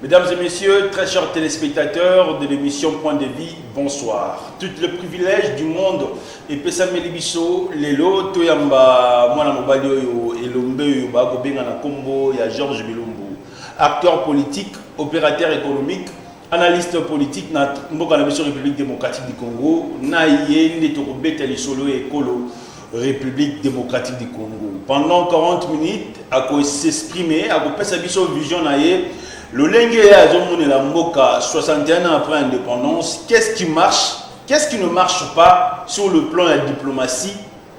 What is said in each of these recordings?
Mesdames et messieurs, très chers téléspectateurs de l'émission Point de Vie, bonsoir. Tout le privilège du monde et Pesame Libiso, Lelo, Toyamba, Mwana Mobali Oyo, Elombe Oyo, Bako Bengana Kombo, ya Georges Bilumbu, acteur politique, opérateur économique, analyste politique, na Mboka na République démocratique du Congo, na Yende Torobete Lisolo et Kolo, République démocratique du Congo. Pendant 40 minutes, à s'exprimer, à passer sa vision naïe. Le Lengue et la Mboka, 61 ans après l'indépendance, qu'est-ce qui marche, qu'est-ce qui ne marche pas sur le plan de la diplomatie,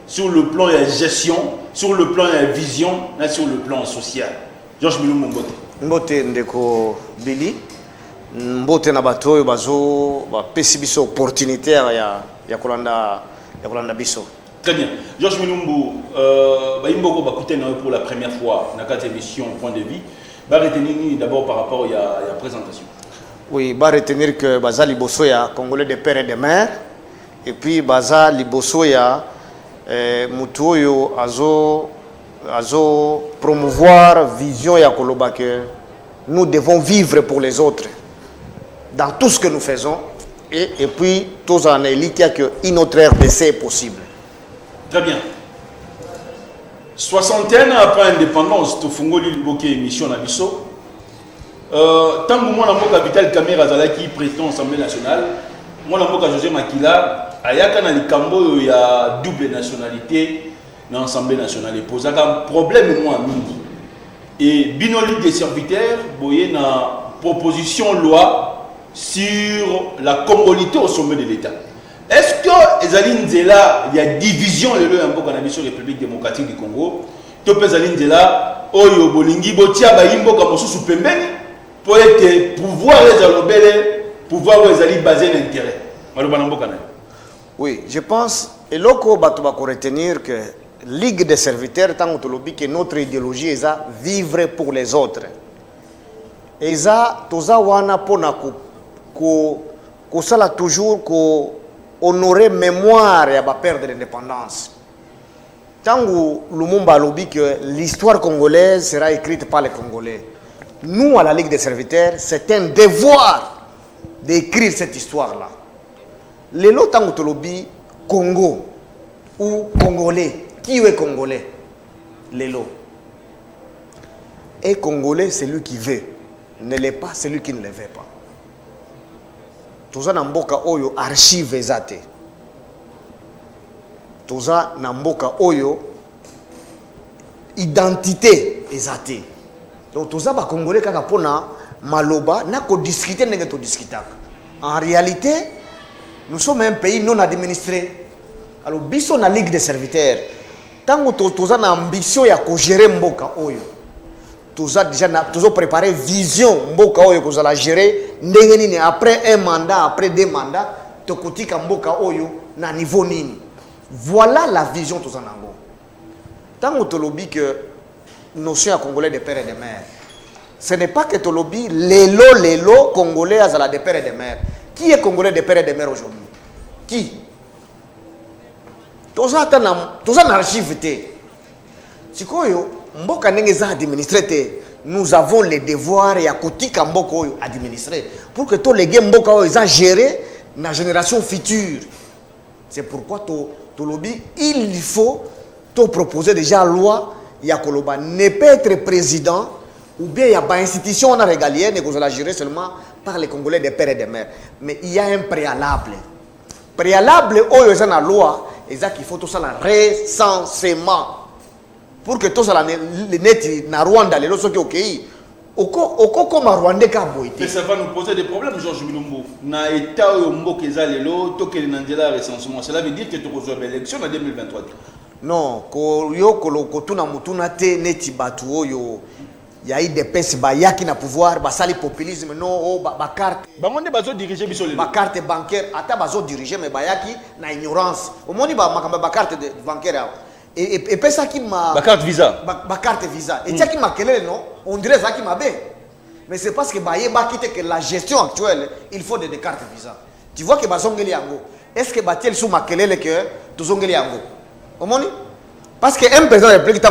sur le plan de la gestion, sur le plan de la vision, et sur le plan social. Georges Milou Mbote. Mbote ndeko Billy, Mbote na bato bazo ba pesi biso opportunité ya kolanda biso. Très bien. Georges Milumbu, Baïmboko Bakouté pour la première fois dans cette émission Point de Vie. Va retenir d'abord par rapport à la présentation. Oui, va retenir que Baza Liboso ya Congolais de père et de mère, et puis Baza Liboso ya Mutuoyo azo promouvoir vision ya Koloba que nous devons vivre pour les autres dans tout ce que nous faisons, et puis tous en élite que une autre RDC est possible. Très bien. 61 ans après l'indépendance, tu fais une émission à Bisso. Tant que moi, je suis capital caméra qui président l'Assemblée nationale, moi, je suis José Makila, il y a double nationalité dans l'Assemblée nationale. Il pose un problème, moi, et binoli des serviteurs, il y a une proposition de loi sur la congolité au sommet de l'État. Est-ce que il y a division de la République démocratique du Congo? Pour être pouvoir baser l'intérêt. Oui, je pense et là qu'on va retenir que Ligue des serviteurs tant que notre idéologie est à vivre pour les autres. Et ça toza wana pona ko sala toujours ko honorer mémoire à la perte de l'indépendance. Tant que Lumumba lobby que l'histoire congolaise sera écrite par les Congolais. Nous, à la Ligue des serviteurs, c'est un devoir d'écrire cette histoire-là. Les lots tant que lobby Congo ou Congolais, qui est Congolais? Les lots. Et Congolais, c'est lui qui veut. Ne l'est pas, c'est lui qui ne le veut pas. Toza na mboka oyo archive ezate. Toza na mboka oyo identité ezate. Donc toza ba congolais kaka pona maloba na ko discuter ndenge to discutaka. En réalité, nous sommes un pays non administré. Alors biso na Ligue des serviteurs, tango toza na ambition ya ko gérer mboka oyo. Toza déjà toujours préparé vision mboka oyo ko la gérer ndenge nini après un mandat, après deux mandats, tokotika mboka oyo na niveau nini. Voilà la vision toza nango. Tant que lobby que notion à congolais de père et de mère. Ce n'est pas que lobby l'élo congolais à la de père et de mère. Qui est congolais de père et de mère aujourd'hui? Qui? Toza na archive te. Sikoyo mboka ndenge za administré, nous avons le devoir ya kotika mboka oyo administrer pour que tous les gens mboka oyo za gérer na génération future. C'est pourquoi to lobby il faut te proposer déjà loi ya koloba ne peut être président ou bien il y a pas institution on a régalienne et qu'on la gérer seulement par les Congolais des pères et des mères, mais il y a un préalable oyo za na loi et ça qu'il faut tout ça la recensement pour que tout ça les net na Rwanda les loso qui OK oko comme Rwanda ka boité. Mais ça va nous poser des problèmes Georges Milumbu. Na état oyo mboka ezalelo to que na recensement. Cela veut dire que tu reçois l'élection en 2023. Non, ko yo ko tuna mutuna te neti batu oyo ya ide pesi ba yaki na pouvoir ba sali populisme non ba carte ba monde bazo diriger biso ba carte bancaire ata bazo diriger mais ba yaki na ignorance. Au moni ba makamba ba carte de bancaire et pesa qui ma ba carte visa ba carte visa et tia qui ma kelele non on dirait ça qui m'a bé mais c'est parce que ba yeba quitte que la gestion actuelle il faut des cartes visa. Tu vois que ba zongeli yango est-ce que ba tel sous ma kelele que to zongeli yango au moni. Parce qu'un président de la République,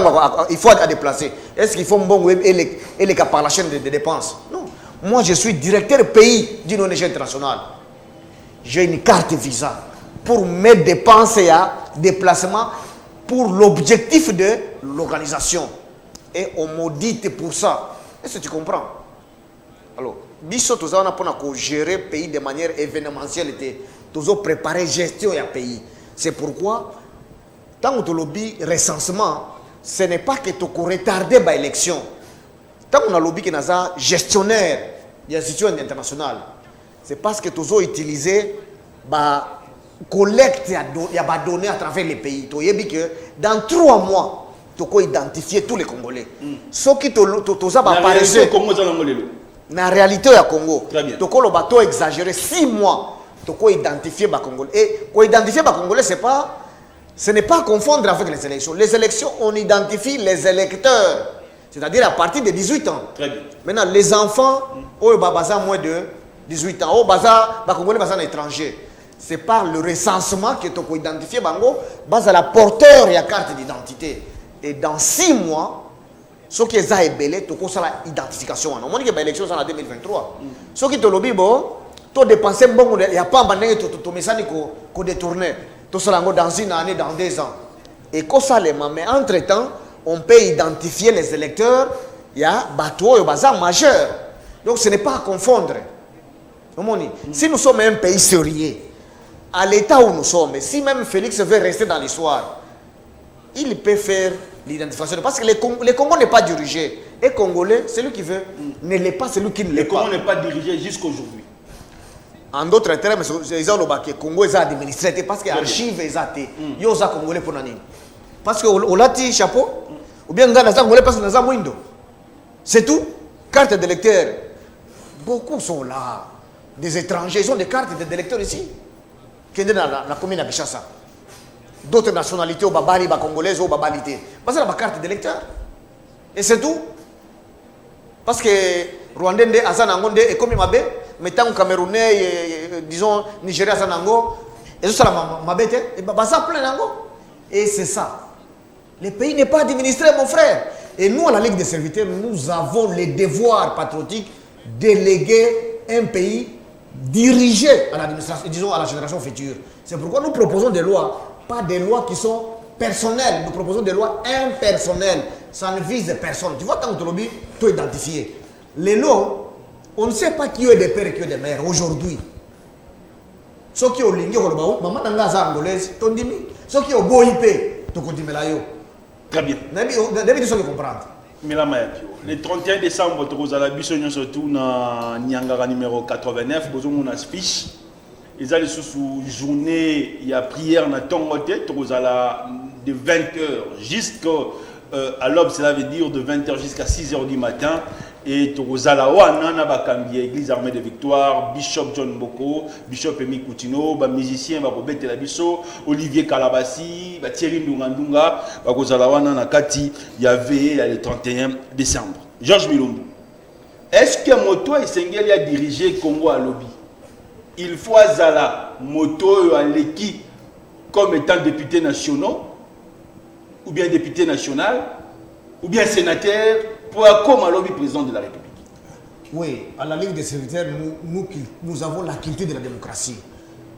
il faut déplacer. Est-ce qu'il faut un bon web et les par la chaîne de dépenses? Non. Moi, je suis directeur pays d'une ONG internationale. J'ai une carte visa pour mes dépenses et déplacements pour l'objectif de l'organisation. Et on m'audite pour ça. Est-ce que tu comprends? Alors, biso tout ça on a pour gérer le pays de manière événementielle, toujours préparer gestion et pays. C'est pourquoi tant que lobby recensement, ce n'est pas que tu retarder l'élection. Tant qu'on a lobby qui est gestionnaire des institutions internationales, c'est parce que tu as utilisé la collecte et la données à travers les pays. Tu as dit que dans 3 mois, tu as identifié tous les Congolais. Ce qui tu as apparaissé dans la réalité du Congo, tu as exagéré 6 mois, tu as identifié les Congolais. Et pour identifier les Congolais, ce n'est pas confondre avec les élections. Les élections, on identifie les électeurs. C'est-à-dire à partir de 18 ans. Très bien. Maintenant, les enfants, ils ont moins de 18 ans, les Congolais sont étrangers. C'est par le recensement que tu peux identifier à la porteur et la carte d'identité. Et dans 6 mois, ce qui est ébellé, tu as l'identification. On dit que l'élection est en 2023. Ce qui est lobby, tu as dépensé bon, il n'y a pas de message qu'on détourne. Tu as dans une année, dans 2 ans. Et mais entre-temps, on peut identifier les électeurs, il y a bateau et bazar majeur. Donc ce n'est pas à confondre. Si nous sommes un pays sérieux, à l'état où nous sommes, si même Félix veut rester dans l'histoire, il peut faire l'identification. Parce que le Congo n'est pas dirigé. Et Congolais, celui qui veut, ne l'est pas, celui qui ne l'est pas. Le Congo n'est pas dirigé jusqu'aujourd'hui. En d'autres termes, le Congo est administré parce que l'archive est été. Il y a Congolais pour l'année. Parce que on a dit chapeau, ou bien on a Congolais parce qu'on a window. C'est tout. Carte d'électeur. Beaucoup sont là. Des étrangers, ils ont des cartes d'électeurs ici. Qui sont dans la commune de Bishasa. D'autres nationalités, au Babali, Congolaises, au Babalité. Parce que c'est la carte d'électeur. Et c'est tout. Parce que Rwandais, Azanangonde, et comme il m'a dit, mais tant que Camerounais, disons, Nigeria, Azanango, et ça, ma bête, et ça plein d'ango. Et c'est ça. Le pays n'est pas administré, mon frère. Et nous, à la Ligue des serviteurs, nous avons le devoir patriotique de léguer un pays dirigé à l'administration, disons à la génération future. C'est pourquoi nous proposons des lois, pas des lois qui sont personnelles. Nous proposons des lois impersonnelles. Ça ne vise personne. Tu vois, quand tu lobby, tu es identifié. Les lois, on ne sait pas qui est des pères et qui est des mères aujourd'hui. Ceux qui ont l'ingé, maman n'a pas angolaise, ton dimi. Ceux qui ont beau IP, tu continues là. Très bien. D'habitude, ceux qui comprennent. Le 31 décembre, tu as la surtout dans Nyangara numéro 89, tu as une affiche. Ils ont sous journée, il y a prière dans ton côté, tu as de 20h jusqu'à l'aube, cela veut dire de 20h jusqu'à 6h du matin. Et tu as l'église armée de victoire, Bishop John Boko, Bishop Emi Koutino, musicien Olivier Kalabassi, Thierry Ndungandunga, il y avait le 31 décembre. Georges Milombo, est-ce que Moto et Sengeli a dirigé Congo à lobby? Il faut Zala, Moto à l'équipe comme étant député national, ou bien député national, ou bien sénateur, pour comme à lobby président de la République. Oui, à la Ligue des serviteurs, nous avons la culture de la démocratie.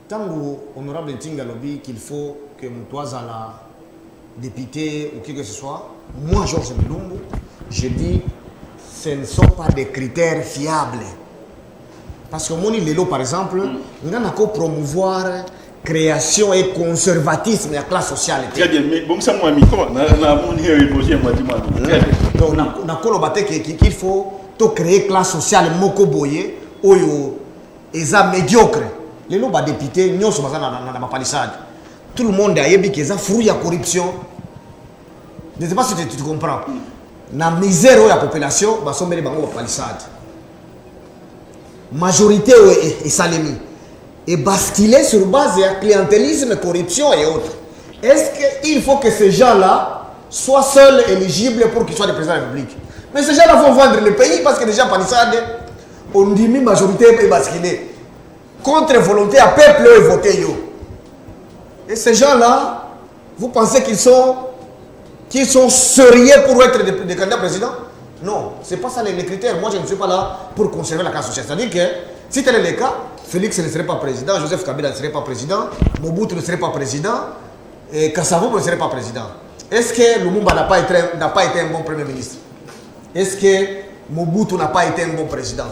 Tant que honorable Ntinga lobby qu'il faut que Moutouaz à la députée ou qui que ce soit, moi Georges Milombo, je dis ce ne sont pas des critères fiables. Parce que Moni Lelo, par exemple, nous avons promouvoir création et conservatisme de la classe sociale. Très bien, mais bon, ça m'a mis comment? Donc, on a qu'il faut créer classe sociale mokoboye, oyo, eza médiocre. Les lois députés, nous sommes dans la palissade. Tout le monde a dit qu'ils ont fruit de la corruption. Je ne sais pas si tu comprends. La misère de la population, ils sont dans la palissade. Majorité est salémi. Et basculer sur base de clientélisme, corruption et autres. Est-ce qu'il faut que ces gens-là soient seuls éligibles pour qu'ils soient des présidents de la République? Mais ces gens-là vont vendre le pays parce que déjà, palissade, on dit que la majorité est basculée. Contre volonté à peuple et voter. Et ces gens-là, vous pensez qu'ils sont sérieux pour être des candidats présidents? Non, ce n'est pas ça les critères. Moi, je ne suis pas là pour conserver la classe sociale. C'est-à-dire que si tel est le cas, Félix ne serait pas président, Joseph Kabila ne serait pas président, Mobutu ne serait pas président, et Kassavou ne serait pas président. Est-ce que Lumumba n'a pas été un bon premier ministre? Est-ce que Mobutu n'a pas été un bon président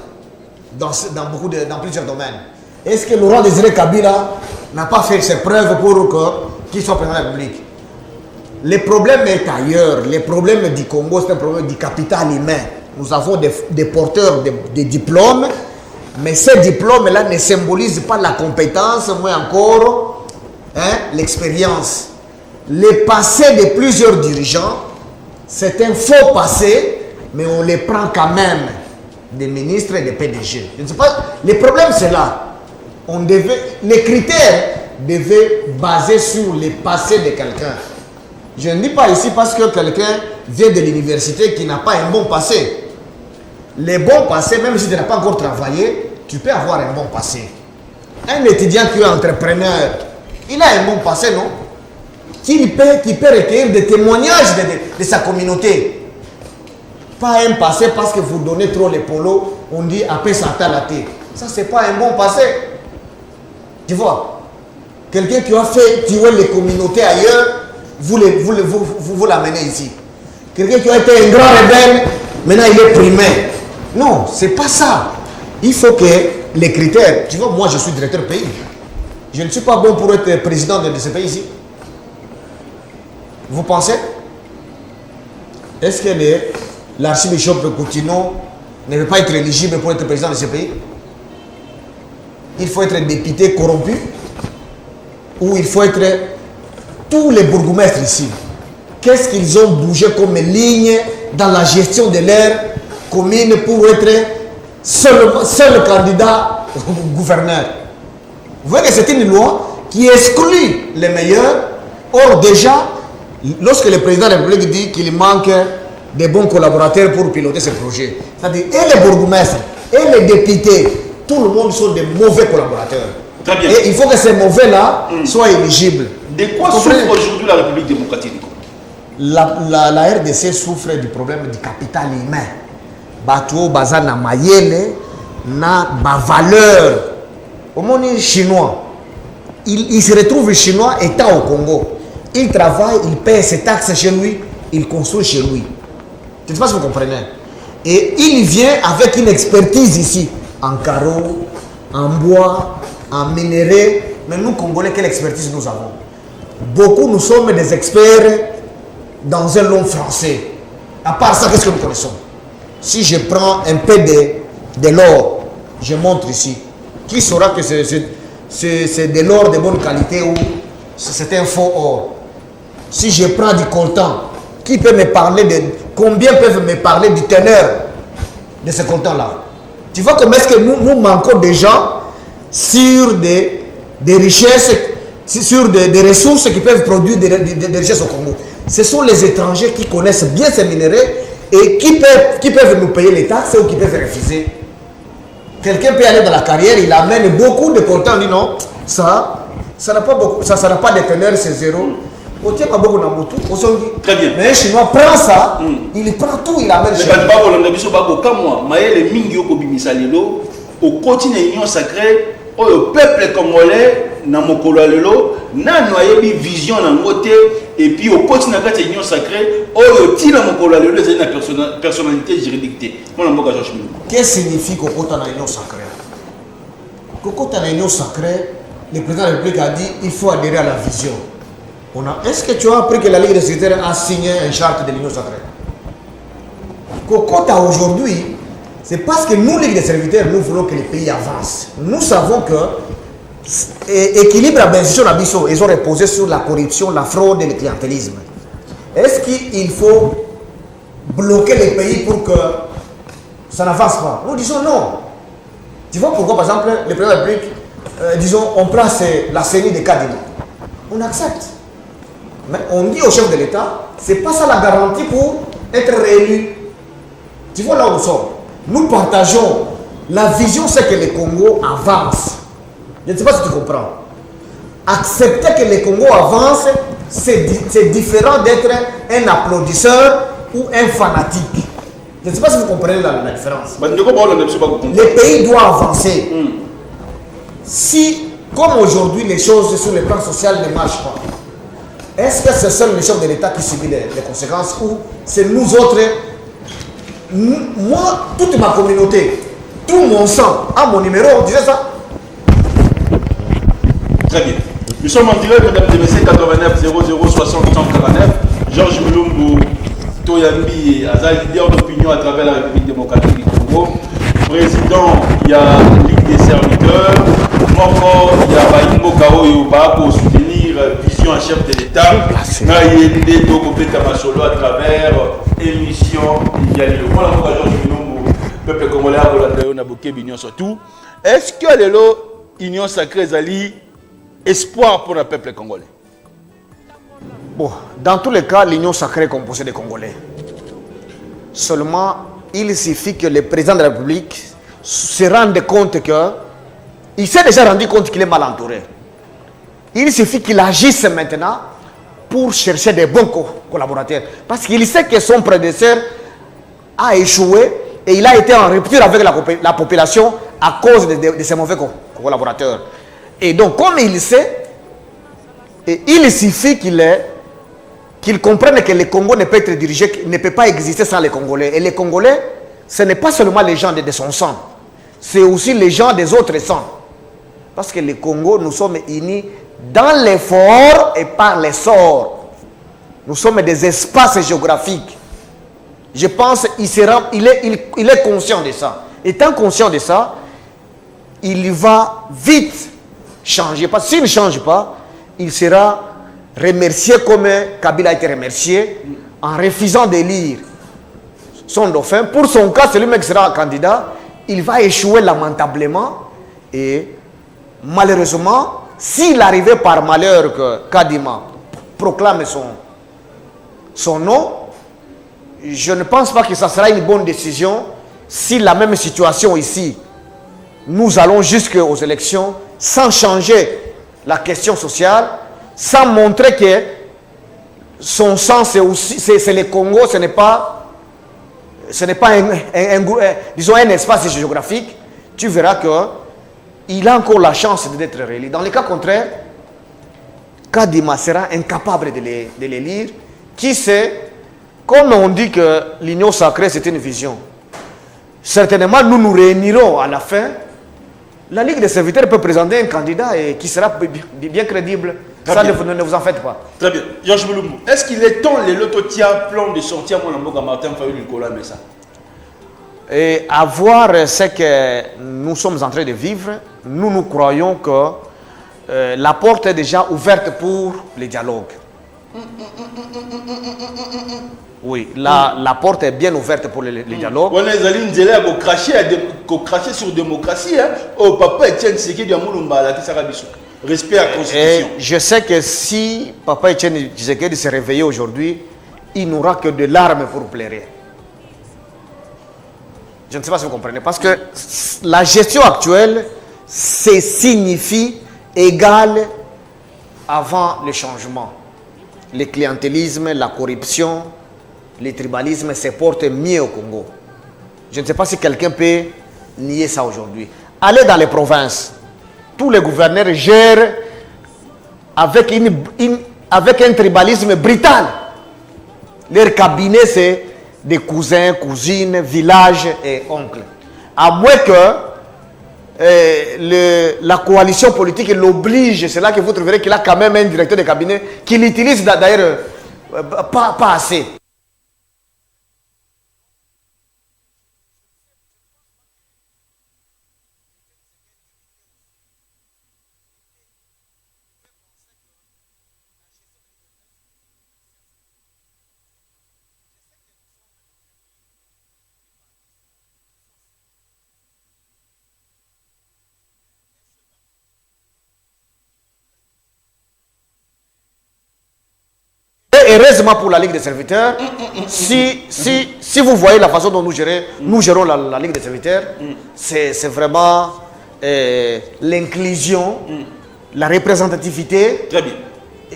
dans plusieurs domaines? Est-ce que Laurent Désiré Kabila n'a pas fait ses preuves pour qu'il soit président de la République? Le problème est ailleurs. Le problème du Congo, c'est un problème du capital humain. Nous avons des porteurs de diplômes, mais ces diplômes-là ne symbolisent pas la compétence, moins encore l'expérience. Le passé de plusieurs dirigeants, c'est un faux passé, mais on les prend quand même des ministres et des PDG. Je ne sais pas, le problème c'est là. Les critères devaient baser sur le passé de quelqu'un. Je ne dis pas ici parce que quelqu'un vient de l'université qui n'a pas un bon passé. Les bons passés, même si tu n'as pas encore travaillé, tu peux avoir un bon passé. Un étudiant qui est entrepreneur, il a un bon passé, non? Qui peut recueillir des témoignages de sa communauté. Pas un passé parce que vous donnez trop les polos, on dit après ça t'a laté. Ça, c'est pas un bon passé. Tu vois? Quelqu'un qui a fait tuer les communautés ailleurs, vous l'amenez ici. Quelqu'un qui a été un grand rebelle, maintenant il est primé. Non, c'est pas ça. Il faut que les critères. Tu vois, moi je suis directeur pays. Je ne suis pas bon pour être président de ce pays ici. Vous pensez? Est-ce que l'archibishop de Coutino ne veut pas être éligible pour être président de ce pays? Il faut être député corrompu? Ou il faut être tous les bourgmestres ici? Qu'est-ce qu'ils ont bougé comme ligne dans la gestion de leur commune pour être seul candidat au gouverneur? Vous voyez que c'est une loi qui exclut les meilleurs. Or déjà, lorsque le président de la République dit qu'il manque de bons collaborateurs pour piloter ce projet, c'est-à-dire et les bourgmestres et les députés, tout le monde sont des mauvais collaborateurs. Très bien. Et il faut que ces mauvais-là soient éligibles. De quoi souffre aujourd'hui la République démocratique du Congo? La RDC souffre du problème du capital humain. Batuo baza na mayele na ba valeur. Au monde chinois, il se retrouve chinois étant au Congo. Il travaille, il paie ses taxes chez lui, il construit chez lui. Je ne sais pas si vous comprenez. Et il vient avec une expertise ici, en carreau, en bois, en minerai. Mais nous, Congolais, quelle expertise nous avons? Beaucoup, nous sommes des experts dans un long français. À part ça, qu'est-ce que nous connaissons? Si je prends un peu de l'or, je montre ici. Qui saura que c'est de l'or de bonne qualité ou c'est un faux or? Si je prends du coltan, qui peut me parler de... Combien peuvent me parler du teneur de ce coltan-là? Tu vois comment est-ce que nous manquons des gens sur des richesses, sur des ressources qui peuvent produire des richesses au Congo. Ce sont les étrangers qui connaissent bien ces minéraux et qui peuvent nous payer les taxes ou qui peuvent refuser. Quelqu'un peut aller dans la carrière, il amène beaucoup de coltan, il dit non, ça n'a pas beaucoup, ça n'a pas de teneur, c'est zéro. Très bien. Mais un Chinois prend ça, il prend tout, il amène chez lui. Au continent Union sacrée, au peuple congolais, na mokolo lelo, na noyebi vision na ngote, et puis au continent Union sacrée, au tila mokolo lelo, c'est une personnalité juridique. Qu'est-ce que signifie Kokota na Union sacrée? Kokota na Union sacrée, le président de la République a dit il faut adhérer à la vision. Est-ce que tu as appris que la Ligue des secrétaires a signé une charte de l'Union sacrée? Kokota aujourd'hui, c'est parce que nous, Ligue des serviteurs, nous voulons que les pays avancent. Nous savons que l'équilibre à bénéficier d'Abisso, ils ont reposé sur la corruption, la fraude et le clientélisme. Est-ce qu'il faut bloquer les pays pour que ça n'avance pas? Nous disons non. Tu vois pourquoi, par exemple, le président de la République, disons, on prend la CENI de Kadima. On accepte. Mais on dit au chef de l'État, c'est pas ça la garantie pour être réélu. Tu vois là où nous sommes. Nous partageons la vision, c'est que le Congo avance. Je ne sais pas si tu comprends. Accepter que le Congo avance, c'est différent d'être un applaudisseur ou un fanatique. Je ne sais pas si vous comprenez la différence. Les pays doivent avancer. Si, comme aujourd'hui, les choses sur le plan social ne marchent pas, est-ce que c'est seul le chef de l'État qui subit les conséquences ou c'est nous autres, moi, toute ma communauté, tout mon sang, à mon numéro, on disait ça? Très bien. Nous sommes en direct, mesdames et messieurs, 89 00 60 149. Georges Mulumbu Toyambi, leader d'opinion à travers la République démocratique du Congo. Président, il y a Ligue des serviteurs. Moko, il y a Baïmbo Kaoyo pour soutenir vision en chef de l'État. Naïende Tokopeta Masolo à travers émission Yalilo. Voilà pourquoi Georges Mulumbu, peuple congolais, a Boké Bignon surtout. Est-ce que l'Union sacrée Zali espoir pour le peuple congolais? Bon, dans tous les cas, l'Union sacrée est composée des Congolais. Seulement, il suffit que le président de la République se rende compte que il s'est déjà rendu compte qu'il est mal entouré. Il suffit qu'il agisse maintenant pour chercher des bons collaborateurs. Parce qu'il sait que son prédécesseur a échoué et il a été en rupture avec la population à cause de ses mauvais collaborateurs. Et donc, comme il sait, il suffit qu'il comprenne que le Congo ne peut être dirigé, ne peut pas exister sans les Congolais. Et les Congolais, ce n'est pas seulement les gens de son sang, c'est aussi les gens des autres sangs. Parce que le Congo, nous sommes unis dans l'effort et par l'essor. Nous sommes des espaces géographiques. Je pense qu'il est conscient de ça. Étant conscient de ça, il va vite changer. Parce que s'il ne change pas, il sera remercié comme Kabila a été remercié en refusant d'élire son dauphin. Pour son cas, c'est lui-même qui sera candidat. Il va échouer lamentablement. Et malheureusement, s'il arrivait par malheur que Kadima proclame son nom, je ne pense pas que ça sera une bonne décision si la même situation ici, nous allons jusqu'aux élections sans changer la question sociale, sans montrer que son sang c'est le Congo, ce n'est pas un espace géographique. Tu verras qu'il a encore la chance d'être réélu. Dans le cas contraire, Kadima sera incapable de les lire. Qui sait, comme on dit que l'Union sacrée c'est une vision, certainement nous nous réunirons à la fin. La Ligue des serviteurs peut présenter un candidat et qui sera bien crédible. Ça, ne vous en faites pas. Très bien. Georges Mulumbu, est-ce qu'il est temps, les lototia plan de sortir à mon Martin Fayou Nicolas Messa? Et à voir ce que nous sommes en train de vivre, nous croyons que la porte est déjà ouverte pour les dialogues. Oui, la porte est bien ouverte pour les dialogues. On est allé cracher sur la démocratie. Oh, papa Etienne Tshisekedi à Moulumba, qui sera biso. Respect à la Constitution. Et je sais que si papa Etienne Tshisekedi se réveille aujourd'hui, il n'aura que de larmes pour pleurer. Je ne sais pas si vous comprenez. Parce que la gestion actuelle, c'est signifie égal avant le changement. Le clientélisme, la corruption, le tribalisme se portent mieux au Congo. Je ne sais pas si quelqu'un peut nier ça aujourd'hui. Allez dans les provinces. Tous les gouverneurs gèrent avec un tribalisme brutal. Leur cabinet, c'est des cousins, cousines, villages et oncles. À moins que la coalition politique l'oblige, c'est là que vous trouverez qu'il a quand même un directeur de cabinet qui l'utilise d'ailleurs pas assez. Heureusement pour la Ligue des serviteurs, si vous voyez la façon dont nous gérons la Ligue des serviteurs, c'est vraiment l'inclusion, la représentativité. Très bien.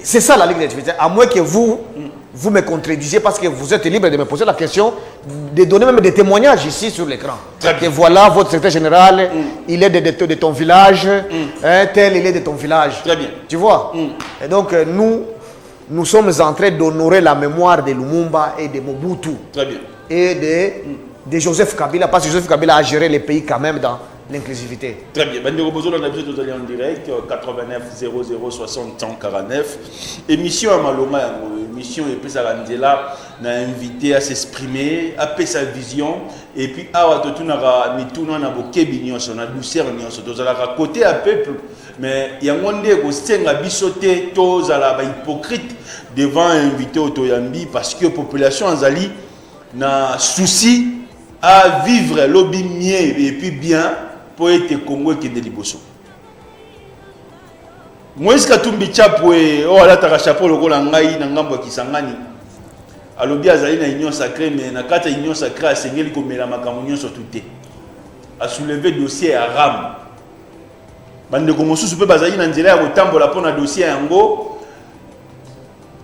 C'est ça la Ligue des serviteurs. À moins que vous vous me contredisez parce que vous êtes libre de me poser la question, de donner même des témoignages ici sur l'écran. Que voilà, votre secrétaire général, il est de ton village, tel il est de ton village. Très bien. Tu vois? Et donc nous sommes en train d'honorer la mémoire de Lumumba et de Mobutu. Très bien. Et de Joseph Kabila, parce que Joseph Kabila a géré les pays quand même dans l'inclusivité. Très bien. Ben, nous reposons dans l'habitude de en direct, 89 00 60 149. Émission à Maloma, émission et puis ça là, n'a invité à s'exprimer, à payer sa vision. Et puis, à tout na bokebinyo, on a douceur, on a côté à peuple. Mais il y a un monde qui a bisoté, tous à la hypocrite devant invité au Toyambi parce que la population en Zali n'a souci à vivre lobby mieux et puis bien pour être Congo qui est de Liboso. Moi, est-ce que tu me dis que oh là tu as chapeau le rôle en Ngaï, n'angambo qui s'engani. À lobby Azali na union sacrée, mais na kata union sacrée à Seigneur comme la makamunion sur tout à soulever dossier à Ram. Bande comme sous peut bazali na nzela ya kotambola pona dossier yango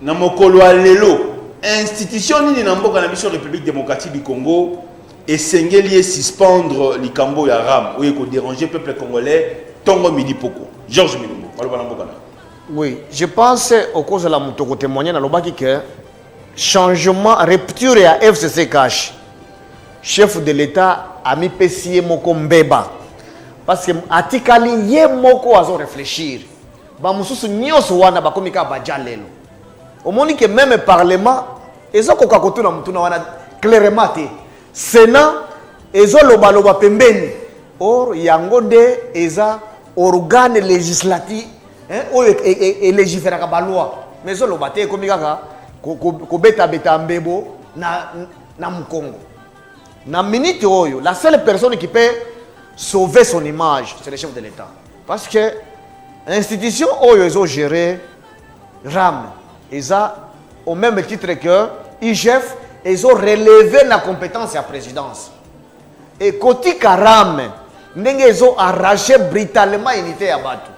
na mokolo lelo institution nini na mboka na biso République démocratique du Congo et sengeli suspendre likambo ya Ram ou ko déranger peuple congolais tongo midi poko. Georges Milumbo maloba na mboka na. Oui, je pense au cause de la motoko témoigner na lobaki que changement rupture ya FCC cash chef de l'État a mis pesier moko mbeba. Parce que atikali ye moko azo réfléchir. Ba mususu nyoso wana bakomika bajalelo. Omoni que même parlement ezo koka kotuna mutuna wana clairement te. Sénat ezo loba loba pembeni. Or yango de eza organe législatif o et légiférer ka ba loi. Mais ezo loba te komika ka ko beta beta mbebo na mukongo. Na minute oyo la seule personne qui peut sauver son image, c'est le chef de l'État. Parce que l'institution où ils ont géré RAM, ils ont, au même titre que IGF, ils ont relevé la compétence à la présidence. Et côté RAM, ils ont arraché brutalement l'unité à Batu.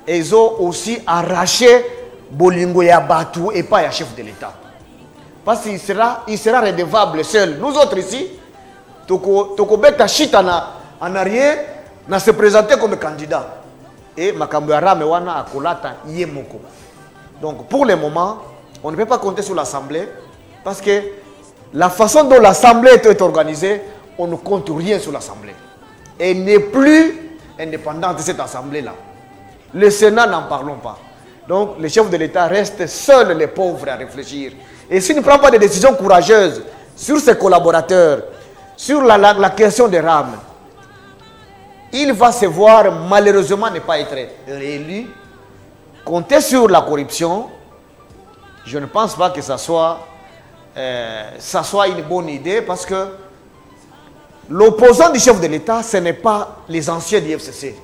Ils ont aussi arraché Bolingo à Batu et pas à chef de l'État. Parce qu'il sera redevable seul. Nous autres ici, Toko beta chita en arrière, na se présenter comme candidat. Et makambo ya Rame wana akolata yemoko. Donc pour le moment, on ne peut pas compter sur l'Assemblée parce que la façon dont l'Assemblée est organisée, on ne compte rien sur l'Assemblée. Elle n'est plus indépendante de cette Assemblée-là. Le Sénat, n'en parlons pas. Donc le chef de l'État reste seul les pauvres à réfléchir. Et s'il ne prend pas de décisions courageuses sur ses collaborateurs, sur la question des rames, il va se voir malheureusement ne pas être réélu. Compter sur la corruption, je ne pense pas que ça soit une bonne idée parce que l'opposant du chef de l'État, ce n'est pas les anciens du FCC.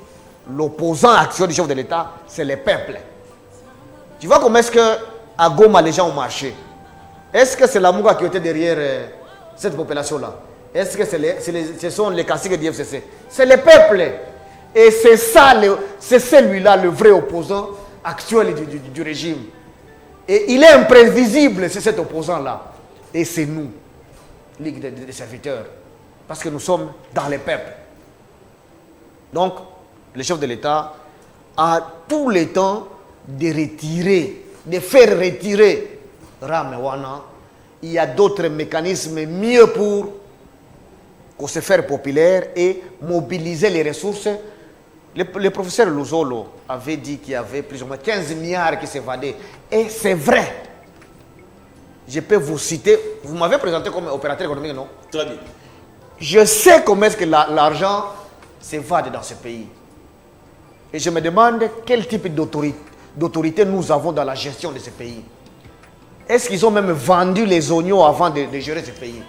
L'opposant actuel du chef de l'État, c'est le peuple. Tu vois comment est-ce qu'à Goma les gens ont marché? Est-ce que c'est la Mouga qui était derrière cette population-là? Est-ce que ce sont les caciques du FCC? C'est le peuple. Et c'est ça, c'est celui-là le vrai opposant actuel du régime. Et il est imprévisible, c'est cet opposant-là. Et c'est nous, Ligue des serviteurs. Parce que nous sommes dans les peuples. Donc, le chef de l'État a tout le temps de retirer, de faire retirer Ramewana. Il y a d'autres mécanismes mieux pour se faire populaire et mobiliser les ressources. Le professeur Luzolo avait dit qu'il y avait plus ou moins 15 milliards qui s'évadaient. Et c'est vrai. Je peux vous citer. Vous m'avez présenté comme opérateur économique, non? Très bien. Je sais comment est-ce que l'argent s'évade dans ce pays. Et je me demande quel type d'autorité nous avons dans la gestion de ce pays. Est-ce qu'ils ont même vendu les oignons avant de gérer ce pays?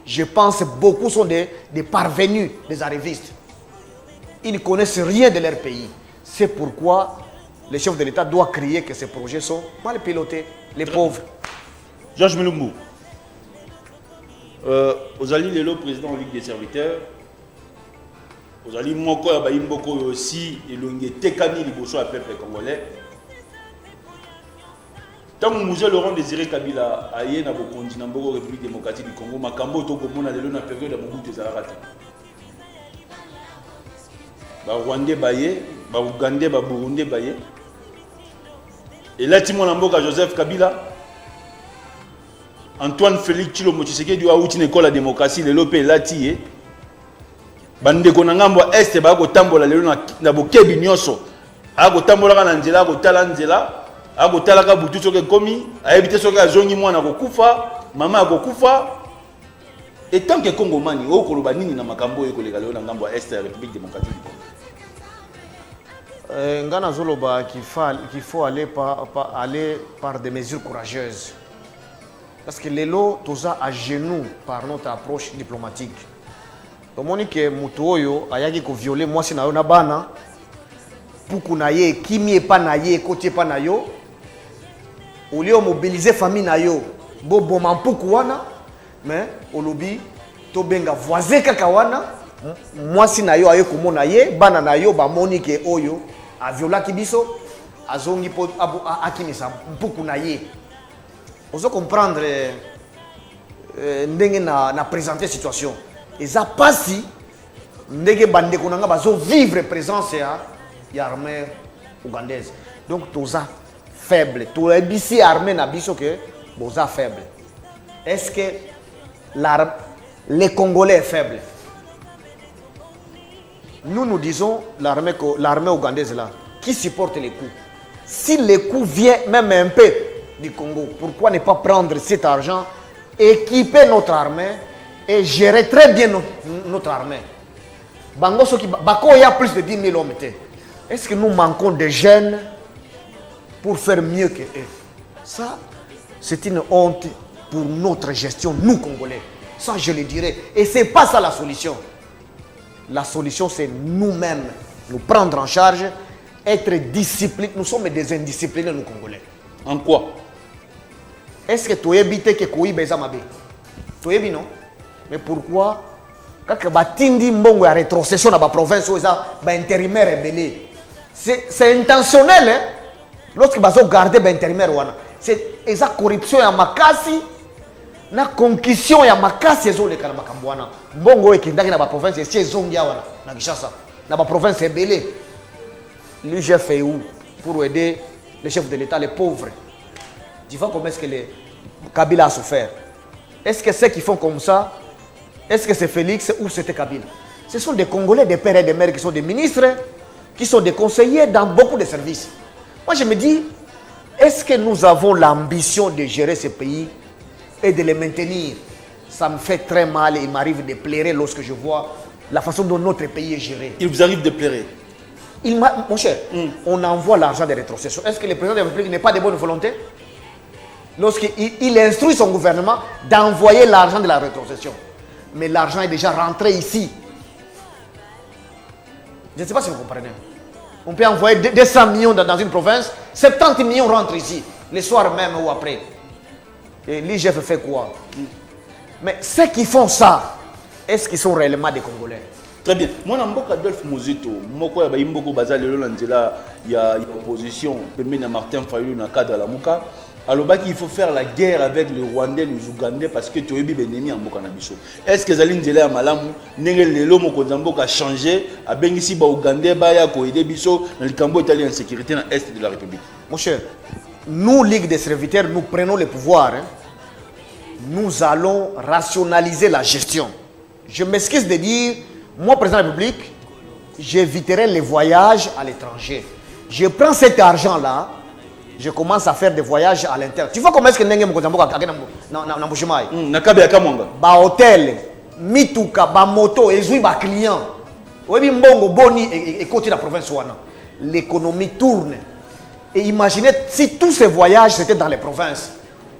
Je pense que beaucoup sont des parvenus, des arrivistes. Ils ne connaissent rien de leur pays. C'est pourquoi le chef de l'État doit crier que ces projets sont mal pilotés, les pauvres. Georges Milumbo, Ozali Lelo, président de la Ligue des serviteurs, Ozali Moko Abayimboko aussi, et l'Ongue Tekani Liboso à peuple congolais. Tant que Moussa Laurent Désiré Kabila a été dans le continent de la République démocratique du Congo, Makambo Tokomona de la période de Mobutu Zahara. Ba Rwandais baye, ba Ougandais, ba Burundais baye. Et là, Timon Lamboka Joseph Kabila, Antoine Félix Tshilombo Tshisekedi a outi une école de démocratie, le lopé lati. Bande konangambo est ba ko tambola lelo na bokebi nyonso. A ko tambola na nzela ko tala nzela. Ako talaka butu soke komi, a évité soke azongi mwana kokufa, mama akokufa. Et tant que Congomani, o koloba nini na makambo ekoleka lelo na ngambo est de la République démocratique du Congo. Ngana zoloba qu'il faut aller par des mesures courageuses. Parce que lelo toza à genoux par notre approche diplomatique. Tomoni ke mutu oyo ayaki ko violer moi si na yo na bana. Puku na ye, kimi pa na ye, koti pa na yo. Au lieu de mobiliser la famille, bo bon puku wana, mais au lobby, to benga voisin kakawana, moi si na yo aye kumo na ye, bana na yo ba monique oyo, a viola kibiso, a zongi po akimisa puku na ye. Oso comprendre ndenge na présenter situation. Et ça passe si ndenge bande konanga bazo vivre présence ya armée ougandaise. Donc tout ça faible. Tout les armée na biso que boza faible. Est-ce que les Congolais sont faibles? Nous disons l'armée ougandaise là qui supporte les coups. Si les coups viennent même un peu du Congo, pourquoi ne pas prendre cet argent, équiper notre armée et gérer très bien notre armée? Bango soki bako il y a plus de 10 000 hommes. Est-ce que nous manquons de jeunes pour faire mieux que eux? Ça, c'est une honte pour notre gestion, nous Congolais. Ça, je le dirais. Et ce n'est pas ça la solution. La solution, c'est nous-mêmes, nous prendre en charge, être disciplinés. Nous sommes des indisciplinés, nous Congolais. En quoi? Est-ce que tu évites que tu aies mabe? Tu évites non? Mais pourquoi? Quand tu as mbongo ya rétrocession dans la province, tu as intérimaire rebellé. C'est intentionnel, hein? Lorsque tu as gardé l'intérimaire, c'est la corruption ya makasi, na concussion ya makasi ezoleka na makambo wana. Mbongo ekindaki na ba province esi ezongia wana na Kinshasa, na ba province rebellé. L'UGF fait où pour aider les chefs de l'État, les pauvres? Tu vois comment est-ce que Kabila a souffert? Est-ce que ceux qui font comme ça, est-ce que c'est Félix ou c'était Kabila? Ce sont des Congolais, des pères et des mères qui sont des ministres, qui sont des conseillers dans beaucoup de services. Moi je me dis, est-ce que nous avons l'ambition de gérer ce pays et de les maintenir? Ça me fait très mal et il m'arrive de pleurer lorsque je vois la façon dont notre pays est géré. Il vous arrive de pleurer? Mon cher, on envoie l'argent de rétrocession. Est-ce que le président de la République n'est pas de bonne volonté? Lorsqu'il instruit son gouvernement d'envoyer l'argent de la rétrocession. Mais l'argent est déjà rentré ici. Je ne sais pas si vous comprenez. On peut envoyer 200 millions dans une province, 70 millions rentrent ici, le soir même ou après. Et l'IGF fait quoi? Mais ceux qui font ça, est-ce qu'ils sont réellement des Congolais? Très bien. Moi, je suis Adolphe Mozito. Je suis l'opposition. Je suis Martin Fayulu dans le cadre de la Mouka. Alors, il faut faire la guerre avec les Rwandais, les Ougandais, parce que tu es un ennemi en Bokanabiso. Est-ce que Zaline Zela Malamu, Nengelo Mokozambo a changé, a Bengisi Ougandais, Baya, Koede Biso, dans le Cambo italien en sécurité dans l'Est de la République? Mon cher, nous, Ligue des serviteurs, nous prenons le pouvoir. Nous allons rationaliser la gestion. Je m'excuse de dire, moi, président de la République, j'éviterai les voyages à l'étranger. Je prends cet argent-là, je commence à faire des voyages à l'intérieur. Tu vois comment est-ce que Nenge Mokozambo a gagné dans Mbushimai? Ba hôtel, mituka, ba moto, ezui ba client. Oyebi mbongo boni et côté la province wana. L'économie tourne. Et imaginez si tous ces voyages c'était dans les provinces,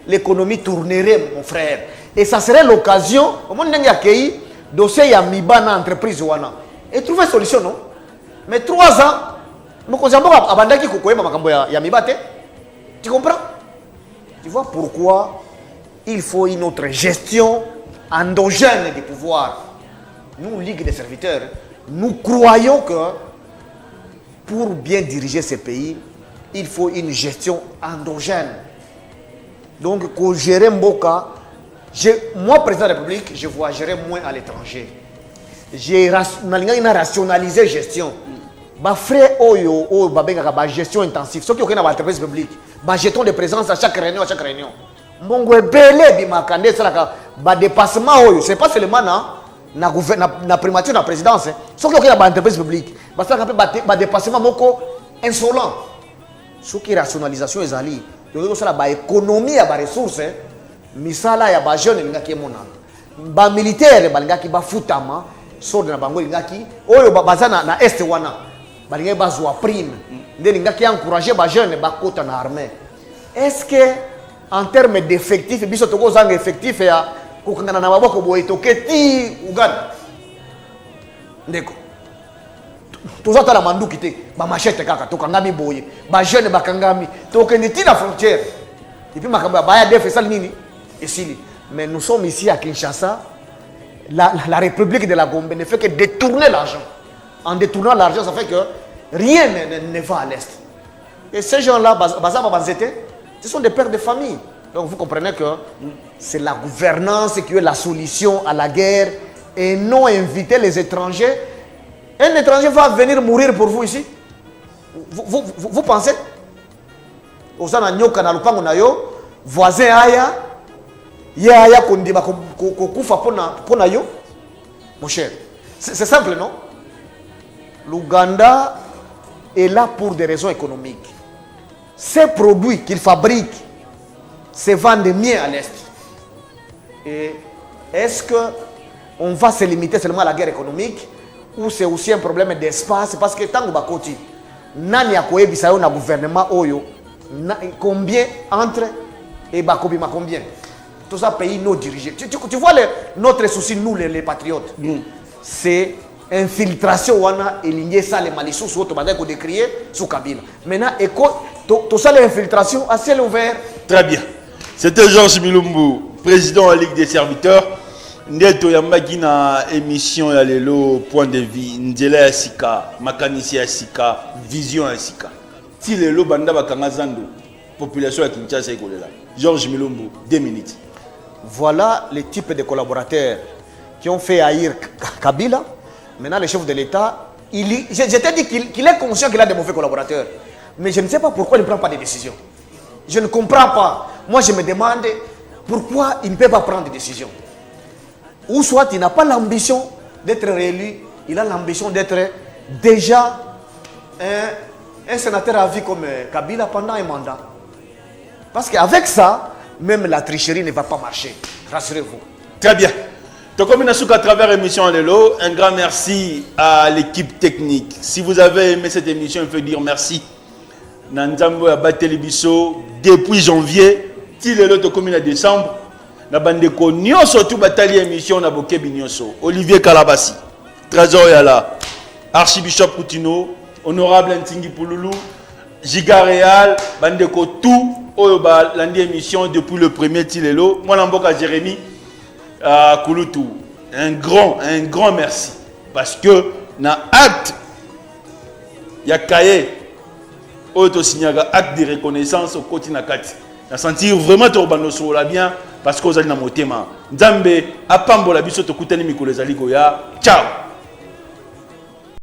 l'économie tournerait, mon frère. Et ça serait l'occasion, au monde Nenge accueilli, dossier ya mibana entreprise wana. Et trouver solution non? Mais 3 ans, Mokozambo abandaki kokoyeba makambo ya mibate. Tu comprends? Tu vois pourquoi il faut une autre gestion endogène du pouvoir. Nous, Ligue des serviteurs, nous croyons que pour bien diriger ce pays, il faut une gestion endogène. Donc, pour gérer Mboka, moi, président de la République, je voyagerai moins à l'étranger. J'ai rationalisé la gestion. Ma frère, la gestion intensive. Ceux qui ont une entreprise publique, ma gestion de présence à chaque réunion, Mon belé, ma dépassement, c'est pas seulement na primature, na présidence. Ceux qui ont une entreprise publique, ma dépassement insolent. Ceux qui rationalisation est allé. Donc, ça la économie à les ressources. Misala ya ba jeune ngaki monana. Ba militaire balingaki ba futama, sort na bango ngaki. Oyo bazana na est wana. Balingaki ba zwa prime. Ndé ngaki encourager ba jeune ba kota na armée. Est-ce que en termes d'effectifs, biso toko zanga effectif ya kokangana na maboko boye toketi Uganda. Ndeko. Toza ta la manduki te, ba machete kaka tokangami boye. Ba jeune bakangami, tokende ti na frontière. Et puis makambo ba ya def ça nini? Mais nous sommes ici à Kinshasa. La République de la Gombe ne fait que détourner l'argent. En détournant l'argent, ça fait que rien ne va à l'Est. Et ces gens-là, ce sont des pères de famille. Donc vous comprenez que c'est la gouvernance qui est la solution à la guerre et non inviter les étrangers. Un étranger va venir mourir pour vous ici. Vous pensez? Voisin aya. Yaya kondiba kufa pona yo. Mon cher, c'est simple, non? L'Ouganda est là pour des raisons économiques. Ces produits qu'il fabrique se vendent mieux à l'Est. Et est-ce qu'on va se limiter seulement à la guerre économique ou c'est aussi un problème d'espace? Parce que tant que bakoti, nani akoye bisayo na gouvernement oyo, combien entre et bakobima combien? Tous ces pays non dirigés. Tu vois notre souci, nous les patriotes, c'est infiltration wana et ça les malissous sur autre manière qu'on décrier sous Kabila. Maintenant, tout ça l'infiltration à ciel ouvert. Très bien. C'était Georges Milumbu, président de la Ligue des serviteurs. Ndeto yambaki na émission ya lelo point de vue ndela ya sika makanisi ya sika vision ya sika ti lelo banda bakanga zando population ya Kinshasa ekolela. Georges Milumbu, 2 minutes. Voilà les types de collaborateurs qui ont fait haïr Kabila. Maintenant, le chef de l'État, je t'ai dit qu'il est conscient qu'il a de mauvais collaborateurs. Mais je ne sais pas pourquoi il ne prend pas de décisions. Je ne comprends pas. Moi, je me demande pourquoi il ne peut pas prendre de décisions. Ou soit il n'a pas l'ambition d'être réélu, il a l'ambition d'être déjà un sénateur à vie comme Kabila pendant un mandat. Parce qu'avec ça, même la tricherie ne va pas marcher. Rassurez-vous. Très bien. Donc, comme à travers l'émission Lelo, un grand merci à l'équipe technique. Si vous avez aimé cette émission, il faut dire merci. Nanzambo a battu les biseaux depuis janvier. Si Lelo te commune à décembre, na bande ko nyonso tout batali émission na boké binyonso. Olivier Kalabasi, Trésor Yala, Archibishop Koutino, Honorable Ntingi Pouloulou, Giga Real, bande ko tout. Oyoba lundi émission depuis le premier Tilelo. Moi Lamboka Jérémy Kouloutou. Un grand merci. Parce que na acte Yakaye Oto Signaga acte de reconnaissance au côté Nakati. Na sentir vraiment Torbano Sola bien parce que vous allez na motema. Nzambe apambola biso to kutani mikolo ezali goya. Ciao.